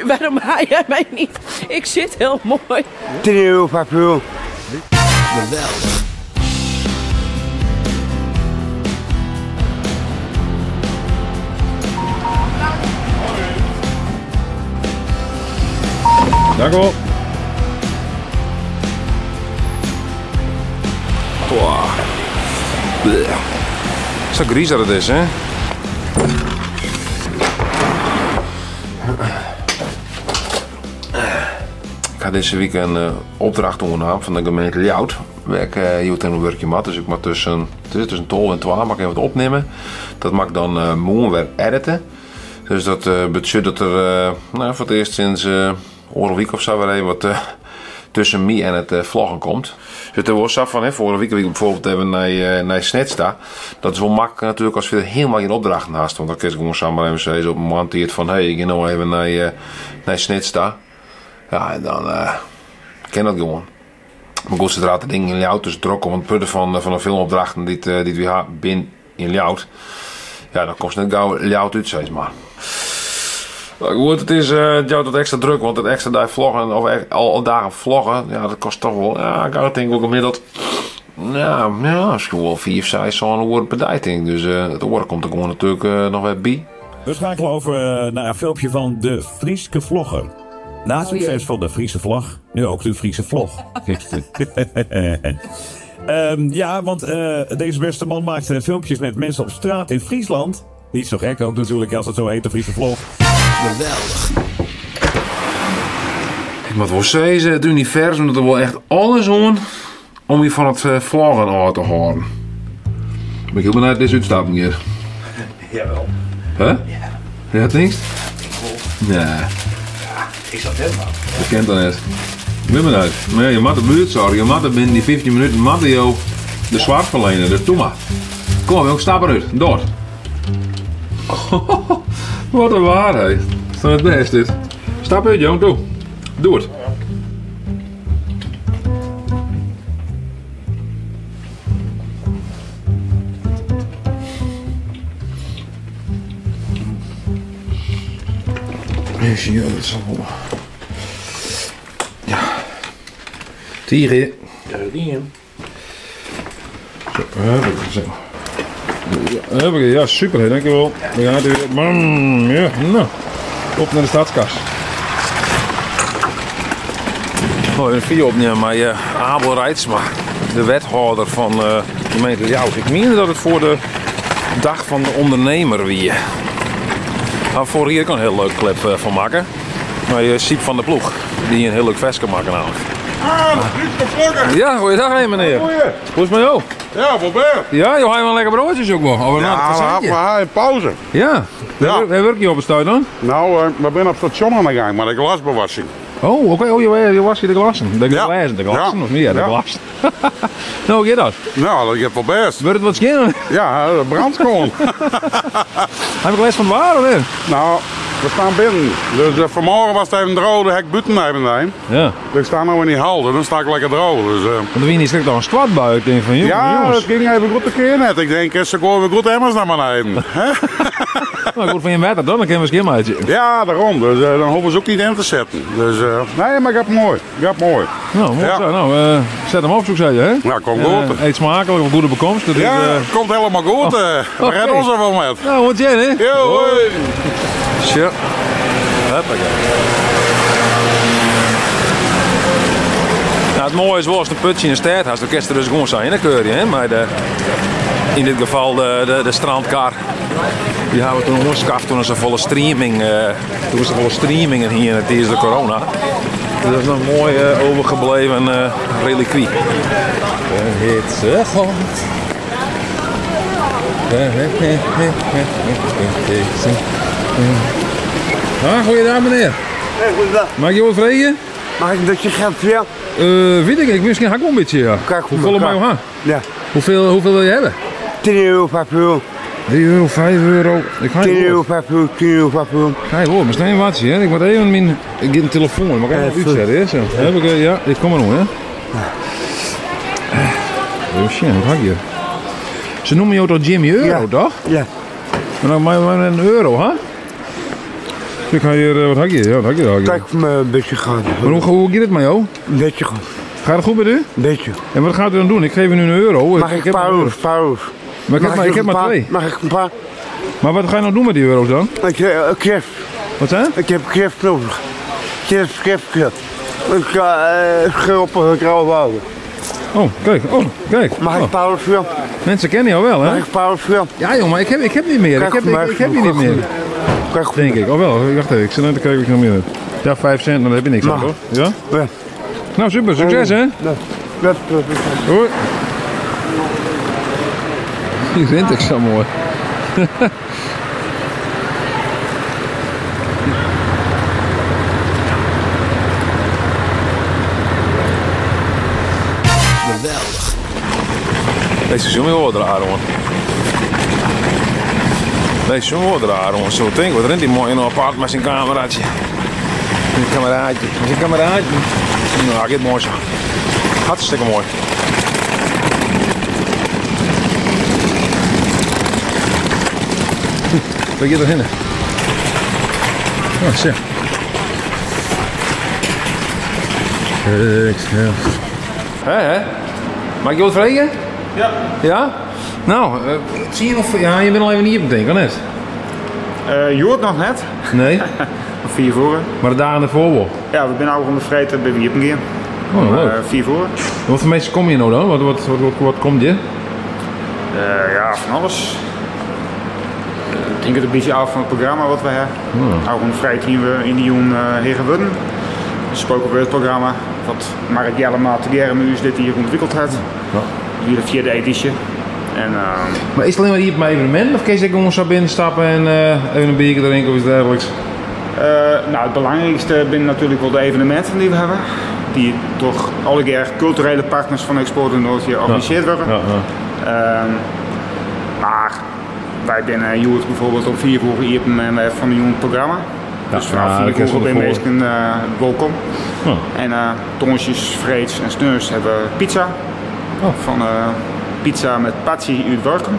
Waarom haal jij mij niet? Ik zit heel mooi. 10 euro per puur. Geweldig. Dank u wel. Wow. Zo griezer het is, hè? Ik had deze week een opdracht ondernomen van de gemeente Ljout. Ik hield een werkje mat, dus ik mag tussen 12 en 12 mag ik even opnemen. Dat mag ik dan morgen weer editen. Dus dat betekent dat er voor het eerst sinds een week of zo weer even wat tussen mij en het vloggen komt. Dus er was af van, vorige week bijvoorbeeld even naar Snitsta. Dat is wel makkelijk natuurlijk als je er helemaal geen opdracht naast. Want dan kun je gewoon samen even zeggen op een moment die het van, hey, ik ga nou even naar Snitsta. Ja, en dan ken dat gewoon. Maar goed, zodra de dingen in Ljout dus druk om het putten van de filmopdrachten die we hebben binnen in Ljout. Ja, dan komt het net gauw Ljout uit, zeg maar. Maar goed, het is wat extra druk, want het extra daar vloggen, of al dagen vloggen, ja, dat kost toch wel, ja, ik denk ook gemiddeld, ja, misschien wel 4 of 6 zo'n uur per dag, denk. Dus het oor komt er gewoon natuurlijk nog weer bij. We schakelen over naar een filmpje van de Frieske vlogger. Na het succes van de Friese vlag, nu ook de Friese vlog. Ja, want deze beste man maakt filmpjes met mensen op straat in Friesland. Niet zo gek ook natuurlijk als het zo heet, de Friese vlog. Geweldig. Ik moet wel zeggen, het universum doet er wel echt alles om je van het vloggen aan te houden. Ben ik heel benieuwd deze uitstaping hier. Jawel. Huh? Ja. Ja, het niet? Nee. Ik zat helemaal. Dat kent dat net. Ik ben benieuwd. Maar ja, je moet de buurt zorgen. Je moet binnen die 15 minuten Matteo de zwart verlenen. Dus doe maar. Kom jongen, stap eruit. Door. Wat een waarheid. Is dat het best dit? Stap uit jongen, doe. Doe het. Ja, dat zal wel. Ja. Tieren. Ja, dat ding in. Zo, ja, super, dankjewel. We gaan weer. Ja, nou. Op naar de stadskas. Oh, een video opnemen, maar Abel Rijtsma, de wethouder van de gemeente Ljout. Ik meen dat het voor de dag van de ondernemer weer. Nou, voor hier kan een heel leuk clip van maken. Maar Siep van der Ploeg, die een heel leuk vest kan maken namelijk. Ah, de Friese vlogger. Ja, goeiedag meneer. Goeie. Hoe is het met jou? Ja, wat ben je? Ja, joh, hij wel lekker broodjes ook wel. Oh, Ja, maar in pauze. ja. Ja. Waar werk je op het stuit dan? Nou, we zijn op station aan de gang met de glasbewassing. Oh, oké. Oh, je was hier de glassen. De Ja. glazen, de glassen Ja. of niet? Ja, de Ja. glas. Nou, hoe gaat dat? Nou, dat gaat wel best. Wordt het wat schinnen? Ja, de brand gewoon. Heb ik les van het waar of niet? Nou, we staan binnen. Dus vanmorgen was het even droog, de hek buiten even. Ja. Dus ik sta nou in die hal, dus dan sta ik lekker droog. Dus, Want dan wie niet slecht dan een squatbui. Ik denk van, ja, jongens. dat ging even goed een keer net. Ik denk, ze gooien weer goed emmers naar beneden. Hè? Nou, goed van je wetter dan kunnen we eens een uitje. Ja, daarom. Dus dan hoeven ze ook niet in te zetten. Dus, nee, maar ik heb mooi. Ik heb mooi. Nou, mooi Ja. zo. Nou, zet hem op, zoek zei je, hè? Ja, kom goed. Eet smakelijk, een goede bekomst. Dat Ja, is, komt helemaal goed. We oké. redden ons er wel met. Nou, wat jij, hè? Yo, hoi. Tja. Hoppakee. Nou, het mooie is wel als een putje in de stad had, dan kun je er dus gewoon zijn, hè, keur je, hè? Maar in dit geval de strandkar. Die hebben we toen omskaft toen ze volle streaming, streamingen hier tijdens de corona. Dus dat is een mooi overgebleven reliquie. De hitse grond. Ah, goeiedag meneer. Hey, goedendag. Mag ik je wat vragen? Mag ik een beetje geld voor jou? Weet ik misschien ga ik wel een beetje, ja. Kijk, Hoeveel mag je gaan? Ja. Hoeveel wil je hebben? 10 euro per puur. 3 euro, 5 euro. Ik ga 10 je euro per puur, 10 euro per puur. Ga je hoor, maar stel je watje, hè. Ik moet even mijn... Ik heb een telefoon, maar ik ga even uitzetten, hè. Zo. Heb ik, ja, ik kom er nog, hè. Oh shit, wat ga ik hier? Ze noemen jou toch Jimmy Euro, Ja. toch? Ja. Maar dan maar een euro, hè? Ik ga hier, wat had je? Ja, wat had je? Kijk, me een beetje gaan. Maar hoe gaat het met jou? Een beetje gaan. Gaat het goed met u? Een beetje. En wat gaat u dan doen? Ik geef u nu €1. Mag ik een paar euro's? Maar ik heb maar 2. Mag ik een paar? Maar wat ga je nou doen met die euro's dan? Ik heb gift. Wat zijn? Ik heb gift nodig. Gift. Ik ga op een grauwe wouden. Oh, kijk. Mag ik een paar euro's voor? Mensen kennen jou wel, hè? Mag ik een paar euro's voor? Ja, jongen, maar ik heb niet meer. Ik heb je niet meer. Denk ik. Oh wel, wacht even. Ik zit net te kijken of ik nog meer heb. Ja, 5 cent, dan heb je niks aan, toch? Ja? Ja. Nou, super. Succes, hè? Ja. Hoi. Die vind ik zo mooi. Geweldig. Deze is jongen wel raar, hoor. Deze jongen wel raar, hoor. Zo denk wat rent die mooi in een apart met zijn cameraatje. Met zijn cameraatje. Nou, dit mooi zo. Hartstikke mooi. Waar ga je erheen? Oh, zeg. Hè? Mag je wat vragen? Ja. Ja? Nou, zie je nog... Ja, je bent al even niet op denk ik, net. Je hoort nog net. Nee, Of 4 voor. maar de dagen ervoor wel. Ja, we zijn ook om de vreten bij Wiepengeer. Oh, leuk. 4 voor. Wat voor mensen kom je nou dan? Wat komt je? Ja, van alles. Ik denk het een beetje af van het programma wat we hebben. Ook om de vrije team we in die joen Herenwudden. Een spoken word programma wat Mark Jellema te Germus dit hier ontwikkeld heeft. Ja. Hier de 4e editie. En Maar is het alleen maar hier op mijn evenement? Of kun je gewoon zo binnenstappen en even een biertje drinken of iets dergelijks? nou, het belangrijkste zijn natuurlijk wel de evenementen die we hebben. Die toch alle keer culturele partners van Export Noord hier georganiseerd worden. Maar wij binnen Joert bijvoorbeeld om 4 uur hier en we hebben van een jong programma. Dus vanaf 4 uur ben je meestal welkom. En tongjes, vreeds en sneurs hebben pizza. Van pizza met patsi uit Workum.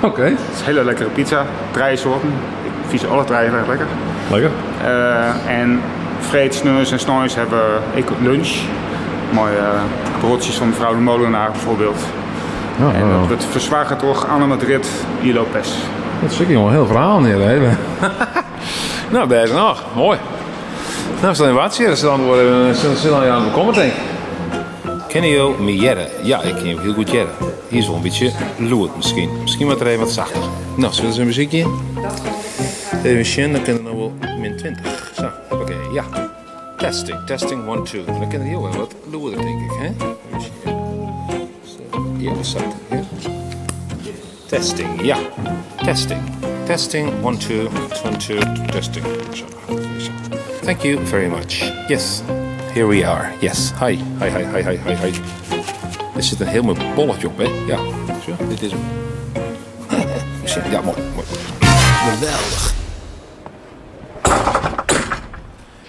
Oké. Het is een hele lekkere pizza. 3 soorten. Ik vies alle 3 erg lekker. Lekker. En vreeds, sneurs en snois hebben ik lunch. Mooie broodjes van mevrouw de Molenaar bijvoorbeeld. En dat wordt verzwaard door Anne Madrid I. Lopez. Dat is een heel verhaal neer. Hè? Nou, daar is het nog. Mooi. Nou, stel je wat, zie je. Dan worden we aan het komen, denk ik. Kennen jullie me jerren? Ja, ik ken je heel goed jerren. Hier is wel een beetje loerd misschien. Misschien wat er even wat zachter. Nou, zullen we een muziekje? Even zien, dan kunnen we nog wel min 20. Zo, oké, ja. Testing, 1, 2. Dan kunnen we heel wel wat loerder, denk ik, hè? Ja, dat staat er. Testing, ja. Testing, 1, 2, 1, 2, testing. Zo. Thank you very much. Yes, here we are. Yes, hi. Er zit een heel mooi bolletje op, hè? Ja, zo, dit is hem. Ja, mooi. Geweldig.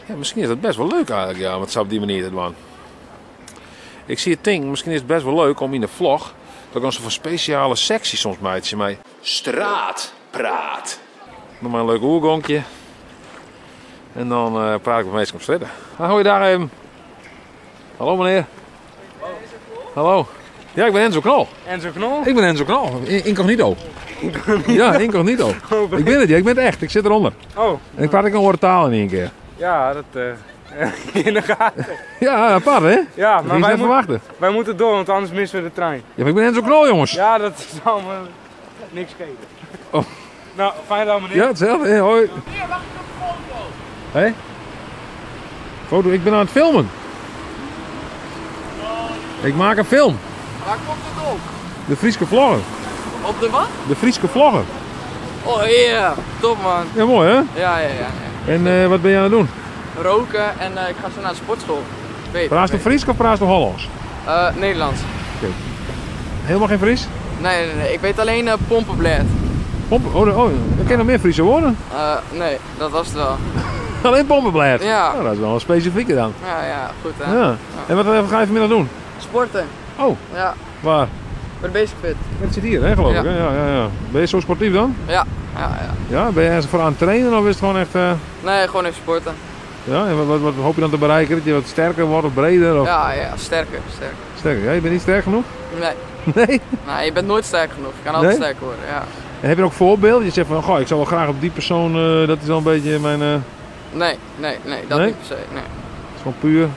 Ja, misschien is het best wel leuk eigenlijk, ja, wat zou op die manier te doen. Ik zie het ding, misschien is het best wel leuk om in de vlog, dat kan ze voor speciale sectie soms meidje mij straatpraat. Nog maar een leuk oergonkje. En dan praat ik met mensen op straat. Hoi daar even. Hallo meneer. Hallo. Ja, ik ben Enzo Knol. Enzo Knol? Ik ben Enzo Knol. Incognito. Ja, incognito. Ik ben het, ja. Ik ben het echt. Ik zit eronder. Oh. En ik praat ik een horen taal in één keer. Ja, dat in de gaten. Ja, apart hè? Ja, maar wij moeten door, want anders missen we de trein. Ja, maar ik ben Enzo Knol, jongens. Ja, dat zal me niks schelen. Oh. Nou, fijn dan meneer. Ja, hetzelfde. Hey, hoi. Meneer, wacht op een foto. Hé? Foto? Ik ben aan het filmen. Ik maak een film. Waar komt het op? De Frieske vlogger. Op de wat? De Frieske vlogger. Oh ja, top man. Ja, mooi hè? Ja. En wat ben je aan het doen? Roken en ik ga zo naar de sportschool. Praat je Fries of praat je Hollands? Nederlands. Okay. Helemaal geen Fries? Nee. Ik weet alleen pompenblad. Oh, ik ken nog meer Friese woorden. Nee, dat was het wel. Alleen pompenblad? Ja. Nou, dat is wel een specifieke dan. Ja, goed hè. Ja. En wat ga je vanmiddag doen? Sporten. Oh. Ja. Waar? Voor de basic fit. Dat zit hier, hè, geloof ik. Hè? Ja. Ben je zo sportief dan? Ja. Ja, ben je ergens voor aan het trainen of is het gewoon echt... Nee, gewoon even sporten. Ja, en wat hoop je dan te bereiken? Dat je wat sterker wordt of breder? Of... Ja, sterker. Sterker, ja? Je bent niet sterk genoeg? Nee. Nee? Nee, je bent nooit sterk genoeg. Je kan altijd sterker worden, ja. En heb je ook voorbeelden? Je zegt van, goh, ik zou wel graag op die persoon, dat is wel een beetje mijn... Nee, dat niet per se, nee. Het is gewoon puur...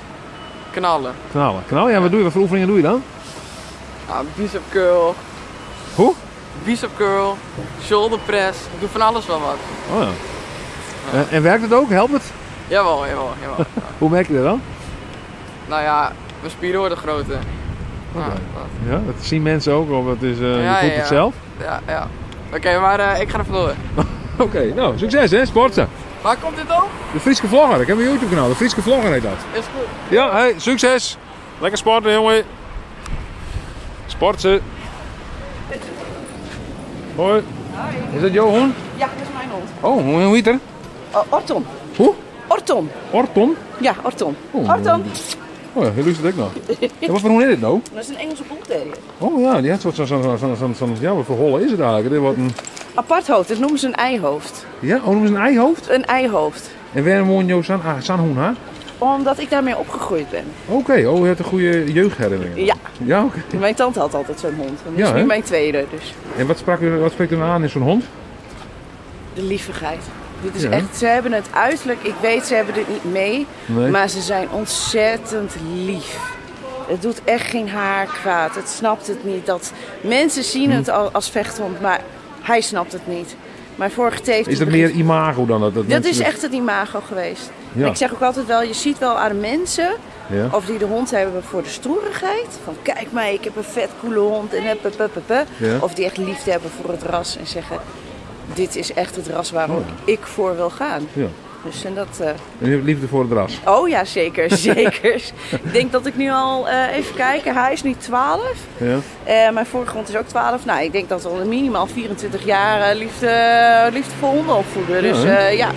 Knallen. Knallen? Ja, wat doe je? Wat voor oefeningen doe je dan? Bicep curl. Hoe? Bicep curl, shoulder press. Ik doe van alles wel wat. Oh ja. En werkt het ook? Helpt het? Jawel. Hoe merk je dat dan? Nou ja, mijn spieren worden groter. Ja, dat zien mensen ook, of het is, je voelt het zelf? Ja. Oké, maar ik ga er vandoor. Oké, nou, succes hè, sporten. Waar komt dit ook? De Frieske Vlogger, ik heb een YouTube kanaal, de Frieske Vlogger heet dat. Is goed. Ja, hey, succes. Lekker sporten jongen. Sporten. Hoi. Is dat jouw hond? Ja, dat is mijn hond. Oh, hoe heet er? Orton. Hoe? Orton. Orton? Ja, Orton. Oh, Orton. Oh ja, heel luistert ik nog. En wat voor hond is dit nou? Dat is een Engelse bullterrier. Oh ja, die heeft zo'n ja, wat voor holle is het eigenlijk? Dit wordt een... Apart hoofd, dat noemen ze een eihoofd. Ja, noemen ze een eihoofd? Een eihoofd. En waarom woont jouw San Hoen haar? Omdat ik daarmee opgegroeid ben. Oké, je hebt een goede jeugdherinnering. Ja. Ja, oké. Mijn tante had altijd zo'n hond. En dat is nu mijn tweede. Dus. En wat spreekt u aan in zo'n hond? De liefigheid. Dit is echt, ze hebben het uiterlijk, ik weet ze hebben dit niet mee, maar ze zijn ontzettend lief. Het doet echt geen haar kwaad. Het snapt het niet. Mensen zien het als vechthond, maar hij snapt het niet. Mijn vorige teef... Is dat meer imago dan dat? Dat is echt het imago geweest. Ja. Ik zeg ook altijd wel, je ziet wel aan mensen, of die de hond hebben voor de stoerigheid. Van kijk mij, ik heb een vet coole hond en of die echt liefde hebben voor het ras en zeggen, dit is echt het ras waar ik voor wil gaan. Ja. Dus en dat... En je hebt liefde voor het ras? Oh ja, zeker. Ik denk dat ik nu al, even kijken, hij is nu 12. Ja. Mijn vorige hond is ook 12. Nou, ik denk dat we al minimaal 24 jaar liefde voor honden opvoeden. Dus ja.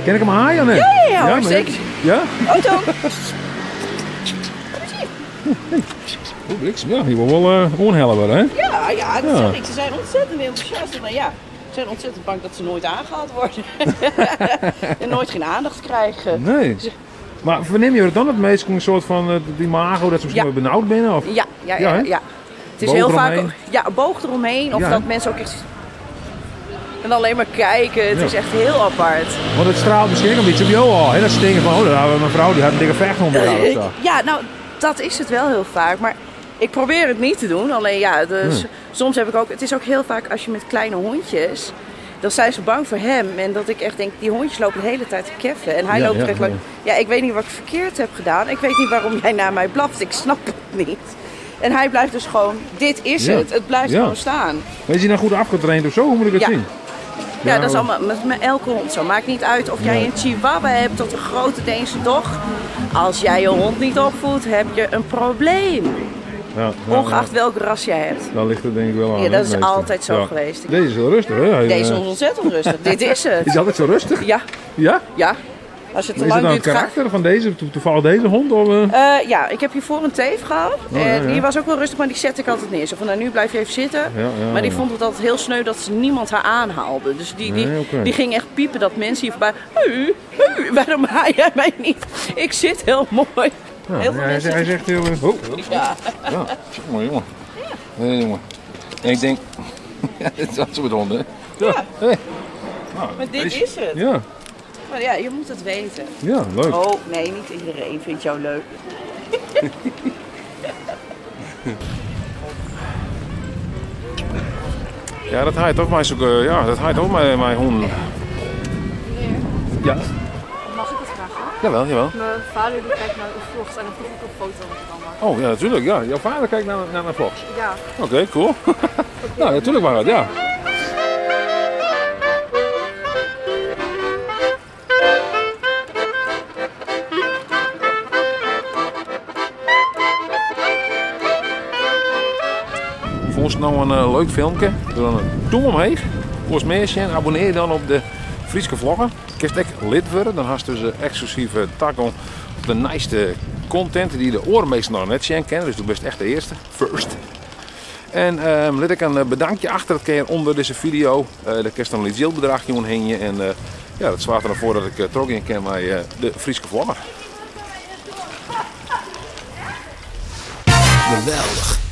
Ken ik hem haaien? Nee? Ja, zeker. Ja? Auto. Oh, bliksem. Ja, die wordt wel onhelder, hè? Ja, dat zeg ik. Ze zijn ontzettend enthousiast. Maar ja, ze zijn ontzettend bang dat ze nooit aangehaald worden. En nooit geen aandacht krijgen. Nee. Maar verneem je het dan het meest een soort van die imago, dat ze misschien wel benauwd binnen? Of? Ja. Het is heel vaak een boog eromheen. Of dat mensen ook echt... En alleen maar kijken, het is echt heel apart. Want het straalt misschien een beetje op jou al. Dat ze denken van, daar hebben we een vrouw die had een dikke vechthond bij jou. Ja, nou, dat is het wel heel vaak. Maar ik probeer het niet te doen. Alleen ja, soms heb ik ook... Het is ook heel vaak als je met kleine hondjes... Dan zijn ze bang voor hem. En dat ik echt denk, die hondjes lopen de hele tijd te keffen. En hij loopt er echt lang... Ja, ik weet niet wat ik verkeerd heb gedaan. Ik weet niet waarom jij naar mij blaft. Ik snap het niet. En hij blijft dus gewoon, dit is het. Het blijft gewoon staan. Maar is hij nou goed afgetraind of zo? Hoe moet ik het zien? Ja, dat is allemaal met elke hond zo. Maakt niet uit of jij een chihuahua hebt tot een grote Deense dog. Als jij je hond niet opvoedt, heb je een probleem. Ongeacht welk ras jij hebt. Dan ligt het denk ik wel aan. Ja, dat is altijd zo geweest. Deze is heel rustig, hè? Deze is ontzettend rustig. Dit is het. Is hij altijd zo rustig? Ja. Ja? Ja. Als het te is lang het nou duurt, het karakter van deze, toevallig deze hond? Of, ja, ik heb hiervoor een teef gehad. Die was ook wel rustig, maar die zette ik altijd neer. Zo van, nou, nu blijf je even zitten. Maar die vond het altijd heel sneu dat ze niemand haar aanhaalde. Dus die ging echt piepen dat mensen hier voorbij... Waarom haal jij mij niet? Ik zit heel mooi. Ja, heel veel mensen... Hij zegt heel... Ja. Mooi jongen. Nee, jongen. En ik denk... Ja, dit is dat soort honden, hè? Ja. Hey. Maar dit is het. Ja. Maar ja, je moet het weten. Ja, leuk. Oh, nee, niet iedereen vindt jou leuk. Ja, dat haait toch mij zoeken. Ja, dat haait ook mijn honden. Ja. Mag ik het vragen? Jawel. Mijn vader die kijkt naar uw vlogs en dan vroeg ik een foto met dan maken. Oh ja, natuurlijk. Ja. Jouw vader kijkt naar mijn vlogs? Ja. Oké, cool. Nou, natuurlijk mag het, ja. Vond je nou een leuk filmpje? Doe dan een duim omheen. Volgens mij abonneer je dan op de Frieske Vlogger. Kist ik lid worden, dan hast je dus exclusieve takken op de nijste content die de oren meestal nog net zien kennen. Dus du best echt de eerste, first. En let ik een bedankje achter het keer onder deze video. Daar kerst dan een geldbedragje omheen. En ja, dat zwaart ervoor dat ik trok in ken bij de Frieske vlogger. Geweldig.